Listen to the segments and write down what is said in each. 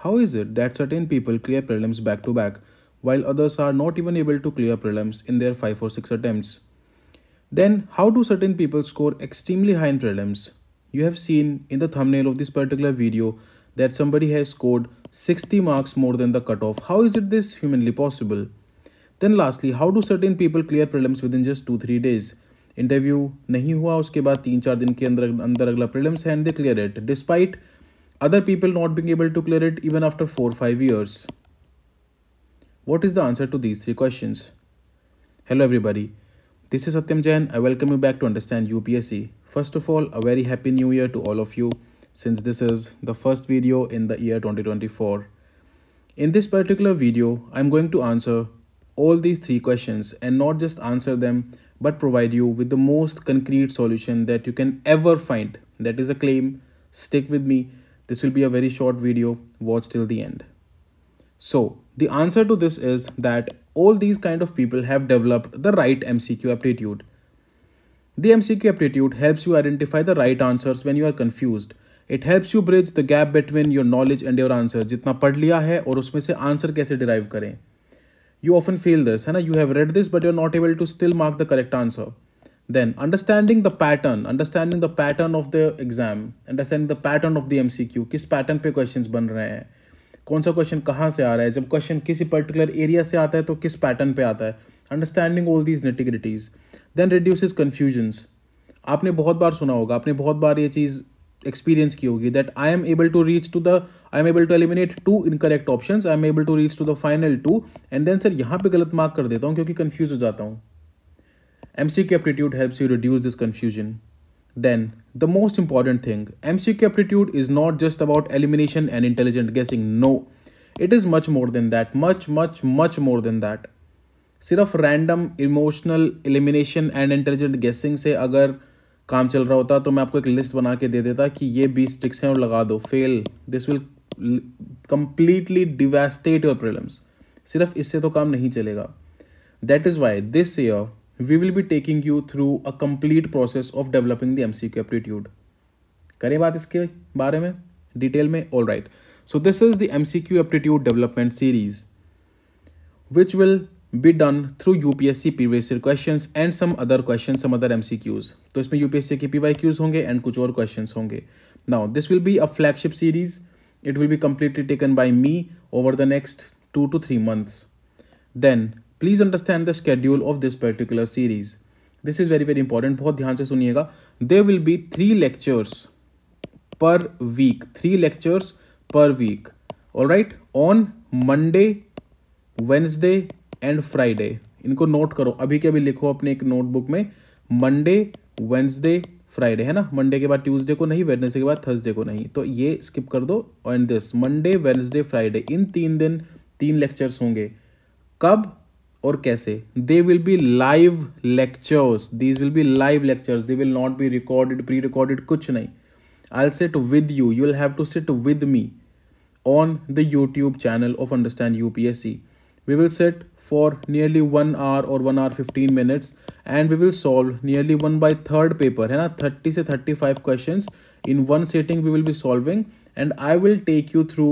How is it that certain people clear prelims back to back while others are not even able to clear prelims in their 5 or 6 attempts? Then, how do certain people score extremely high in prelims? You have seen in the thumbnail of this particular video that somebody has scored 60 marks more than the cutoff. How is it this humanly possible? Then lastly, how do certain people clear prelims within just 2-3 days? Interview नहीं हुआ, उसके बाद 3-4 दिन के अंदर अगला prelims है and they clear it despite other people not being able to clear it even after 4-5 years. What is the answer to these three questions? Hello everybody, this is Satyam Jain. I welcome you back to Understand UPSC. First of all, a very happy new year to all of you since this is the first video in the year 2024. In this particular video, I'm going to answer all these three questions and not just answer them but provide you with the most concrete solution that you can ever find. That is a claim. Stick with me. This will be a very short video. Watch till the end. So the answer to this is that all these kind of people have developed the right MCQ aptitude. The MCQ aptitude helps you identify the right answers when you are confused. It helps you bridge the gap between your knowledge and your answer. जितना पढ़ लिया है और उसमें से answer कैसे derive करें. You often feel this, है ना? You have read this, but you're not able to still mark the correct answer. Then understanding the pattern of the exam, understanding the pattern of the MCQ, किस pattern पे questions बन रहे हैं, कौन सा question कहाँ से आ रहा है, जब question किसी particular area से आता है तो किस pattern पे आता है. Understanding all these nitty-gritties, then reduces confusions. आपने बहुत बार सुना होगा, आपने बहुत बार ये चीज़ experience की होगी that I am able to eliminate 2 incorrect options, I am able to reach to the final 2 and then sir यहाँ पे गलत मार्क कर देता हूँ क्योंकि confuse हो जाता हूँ. MCQ aptitude helps you reduce this confusion. Then the most important thing, MCQ aptitude is not just about elimination and intelligent guessing. No, it is much more than that. Much more than that. सिर्फ random emotional elimination and intelligent guessing से अगर काम चल रहा होता तो मैं आपको एक लिस्ट बना के दे देता कि ये 20 ट्रिक्स हैं और लगा दो. Fail. This will completely devastate your prelims. सिर्फ इससे तो काम नहीं चलेगा. That is why this year we will be taking you through a complete process of developing the MCQ aptitude. करें बात इसके बारे में डिटेल में. All right, so this is the MCQ aptitude development series which will be done through UPSC previous year questions and some other MCQs. तो इसमें UPSC के PYQs होंगे and कुछ और questions होंगे. Now this will be a flagship series. It will be completely taken by me over the next 2 to 3 months. Then please understand the schedule of this particular series. This is very important. बहुत ध्यान से सुनिएगा. There will be 3 lectures per week. 3 lectures per week. All right. On Monday, Wednesday and Friday. इनको note करो, अभी के अभी लिखो अपने एक नोटबुक में. मंडे, वेंसडे, फ्राइडे, है ना? मंडे के बाद ट्यूसडे को नहीं, वेडनेसडे के बाद थर्सडे को नहीं, तो ये स्किप कर दो. And this Monday, Wednesday, Friday, इन 3 दिन 3 लेक्चर्स होंगे. कब और कैसे? They will be live lectures. These will be live lectures. They will not be recorded, pre recorded, कुछ नहीं. I will sit with you. You will have to sit with me on the YouTube channel of Understand UPSC. We will sit for nearly 1 hour or 1 hour 15 minutes and we will solve nearly 1/3 paper, है ना? 30 से 35 questions in one sitting we will be solving and I will take you through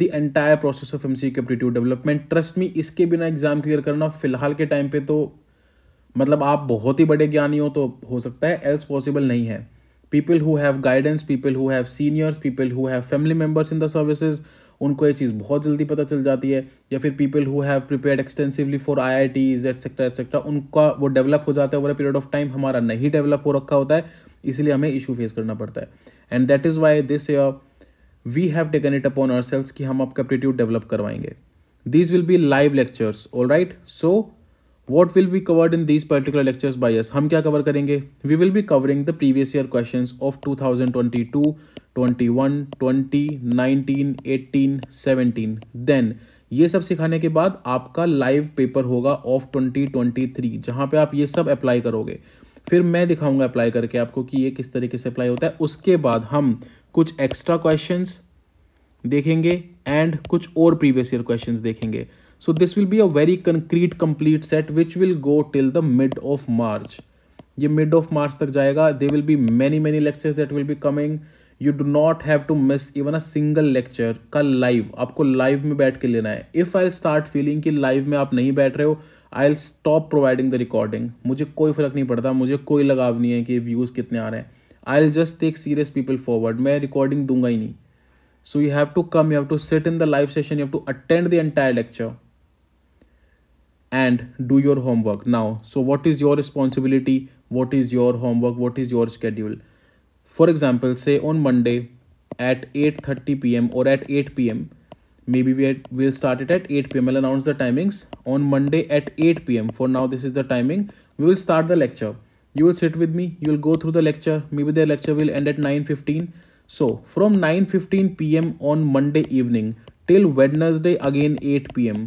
the entire process of MCQ aptitude development. Trust me, इसके बिना exam clear करना फिलहाल के time पे तो मतलब आप बहुत ही बड़े ज्ञानी हो तो हो सकता है, एल्स पॉसिबल नहीं है. People who have guidance, people who have seniors, people who have family members in the services, उनको ये चीज़ बहुत जल्दी पता चल जाती है. या फिर people who have prepared extensively for IITs etc. उनका वो डेवलप हो जाता है over a period of time. हमारा नहीं डेवलप हो रखा होता है, इसलिए हमें इशू फेस करना पड़ता है. And that is why this year we have taken it upon ourselves कि हम आपका एप्टीट्यूड डेवलप करवाएंगे. These will be live lectures. All right, so what will be covered in these particular lectures by us? हम क्या cover करेंगे? We will be covering the previous year questions of 2022, 21, 20, 19, 18, 17. Then ये सब सिखाने के बाद आपका लाइव पेपर होगा ऑफ 2023 जहाँ पे आप ये सब अप्लाई करोगे. फिर मैं दिखाऊंगा अप्लाई करके आपको कि ये किस तरीके से अप्लाई होता है. उसके बाद हम कुछ एक्स्ट्रा क्वेश्चंस देखेंगे एंड कुछ और प्रीवियस ईयर क्वेश्चंस देखेंगे. So this will be a very concrete complete set which will go till the mid of March. ये mid of March तक जाएगा. There will be many lectures that will be coming. You do not have to miss even a single lecture. कल live, आपको live में बैठ के लेना है। इफ़ आई स्टार्ट फीलिंग कि लाइव में आप नहीं बैठ रहे हो, I will stop providing the recording. मुझे कोई फर्क नहीं पड़ता, मुझे कोई लगाव नहीं है कि व्यूज़ कितने आ रहे हैं। I will just take serious people forward, मैं रिकॉर्डिंग दूंगा ही नहीं। So you have to come, you have to sit in the live session, you have to attend the entire lecture and do your homework now. So what is your responsibility, what is your homework, what is your schedule? For example, say on Monday at 8:30 p.m. or at 8 p.m. maybe we'll start it at 8 p.m. I'll announce the timings on Monday at 8 p.m. For now this is the timing. We will start the lecture. You will sit with me, you will go through the lecture. Maybe the lecture will end at 9:15. So from 9:15 p.m. on Monday evening till Wednesday again 8 p.m.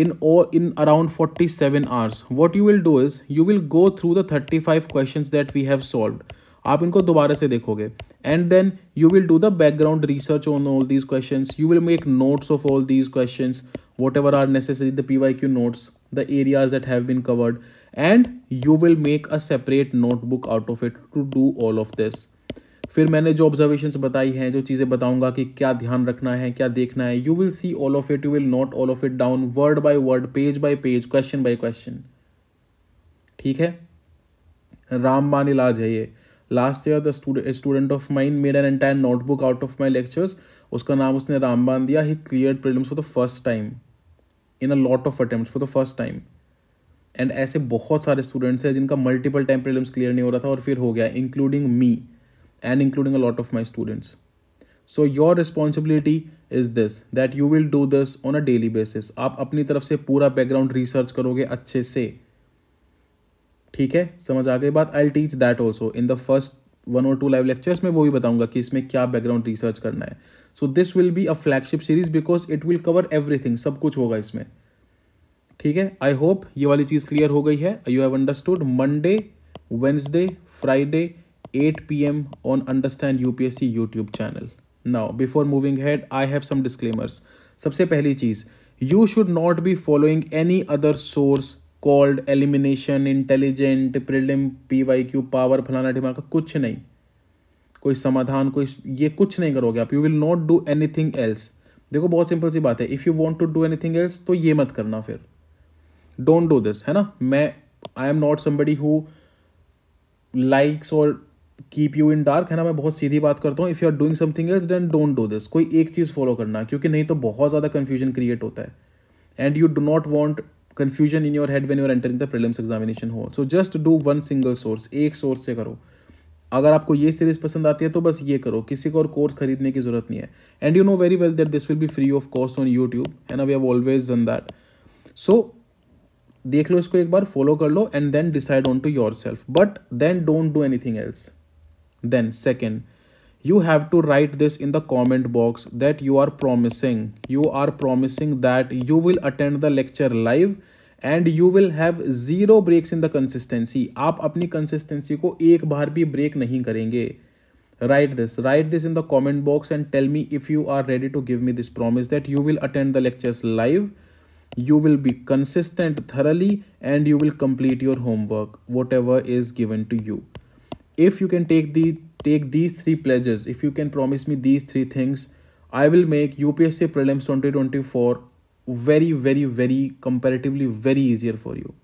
in around 47 hours, what you will do is you will go through the 35 questions that we have solved. आप इनको दोबारा से देखोगे and then you will do the background research on all these questions. You will make notes of all these questions, whatever are necessary, the PYQ notes, the areas that have been covered, and you will make a separate notebook out of it to do all of this. फिर मैंने जो observations बताई हैं, जो चीज़ें बताऊंगा कि क्या ध्यान रखना है, क्या देखना है, you will see all of it, you will note all of it down word by word, page bye page, question by question. ठीक है, रामबान इलाज है ये। Last year the student of mine made an entire notebook out of my lectures, उसका नाम उसने रामबान दिया। ही cleared prelims for the first time in a lot of attempts for the first time. And ऐसे बहुत सारे स्टूडेंट्स हैं जिनका multiple time prelims clear नहीं हो रहा था और फिर हो गया, including me and including a lot of my students. So your responsibility is this, that you will do this on a daily basis. आप अपनी तरफ से पूरा बैकग्राउंड रिसर्च करोगे अच्छे से। ठीक है, समझ आ गई बात। I'll teach that also in the first 1 or 2 live lectures में, वो भी बताऊंगा कि इसमें क्या बैकग्राउंड रिसर्च करना है। So this will be a flagship series because it will cover everything, सब कुछ होगा इसमें। ठीक है, I hope ये वाली चीज़ क्लियर हो गई है। You have understood Monday, Wednesday, Friday 8 p.m. on Understand UPSC YouTube channel. Now, before moving ahead, I have some disclaimers. सबसे पहली चीज़, you should not be following any other source called elimination, intelligent, prelim, PYQ, power, फलाना ढिमाका, कुछ नहीं। कोई समाधान, कोई ये कुछ नहीं करोगे आप। You will not do anything else. देखो बहुत सिंपल सी बात है, if you want to do anything else तो ये मत करना फिर। Don't do this, है ना। I am not somebody who likes or keep you in dark, है ना। मैं बहुत सीधी बात करता हूँ। If you are doing something else then don't do this. कोई एक चीज़ फॉलो करना, क्योंकि नहीं तो बहुत ज़्यादा कन्फ्यूजन क्रिएट होता है and you do not want confusion in your head when you are entering the prelims examination hall. So just do one single source, एक सोर्स से करो। अगर आपको ये सीरीज पसंद आती है तो बस ये करो, किसी को और कोर्स खरीदने की जरूरत नहीं है। And you know very well that this will be free of cost on YouTube, है ना। We have always done that. So देख लो इसको एक बार, फॉलो कर लो and then decide on to yourself, but then don't do anything else. Then second, you have to write this in the comment box that you are promising that you will attend the lecture live and you will have zero breaks in the consistency. आप अपनी consistency को एक बार भी break नहीं करेंगे। write this in the comment box and tell me if you are ready to give me this promise that you will attend the lectures live, you will be consistent thoroughly, and you will complete your homework whatever is given to you. If you can take these 3 pledges, if you can promise me these 3 things, I will make UPSC Prelims 2024 very, very, very comparatively very easier for you.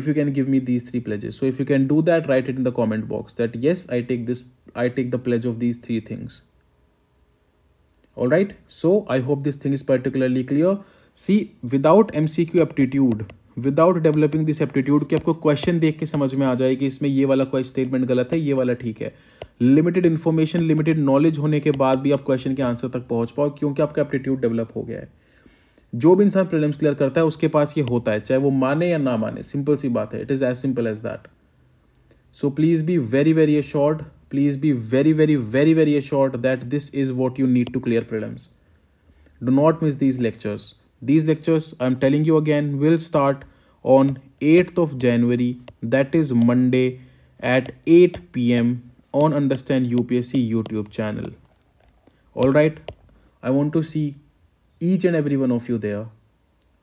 If you can give me these 3 pledges. So if you can do that, write it in the comment box that yes, I take the pledge of these 3 things. All right. So I hope this thing is particularly clear. See, without MCQ aptitude, without developing this aptitude, कि आपको question देख के समझ में आ जाए कि इसमें ये वाला कोई स्टेटमेंट गलत है, ये वाला ठीक है। लिमिटेड इन्फॉर्मेशन, लिमिटेड नॉलेज होने के बाद भी आप क्वेश्चन के आंसर तक पहुंच पाओ, क्योंकि आपका एप्टीट्यूड डेवलप हो गया है। जो भी इंसान प्रीलिम्स क्लियर करता है उसके पास ये होता है, चाहे वो माने या ना माने। सिंपल सी बात है, it is as simple as that. So please be very very assured, please be very very very very assured that this is what you need to clear prelims. Do not miss these lectures. These lectures, I am telling you again, will start on 8th of January, that is Monday at 8 p.m. on Understand UPSC YouTube channel. All right, I want to see each and every one of you there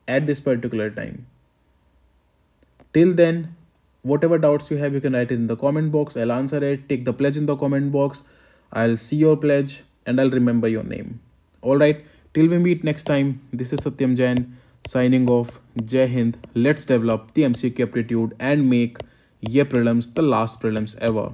at this particular time. Till then, whatever doubts you have, you can write it in the comment box. I'll answer it. Take the pledge in the comment box. I'll see your pledge and I'll remember your name. Alright, till we meet next time, this is Satyam Jain signing off. Jai Hind. Let's develop the MCQ aptitude and make year prelims the last prelims ever.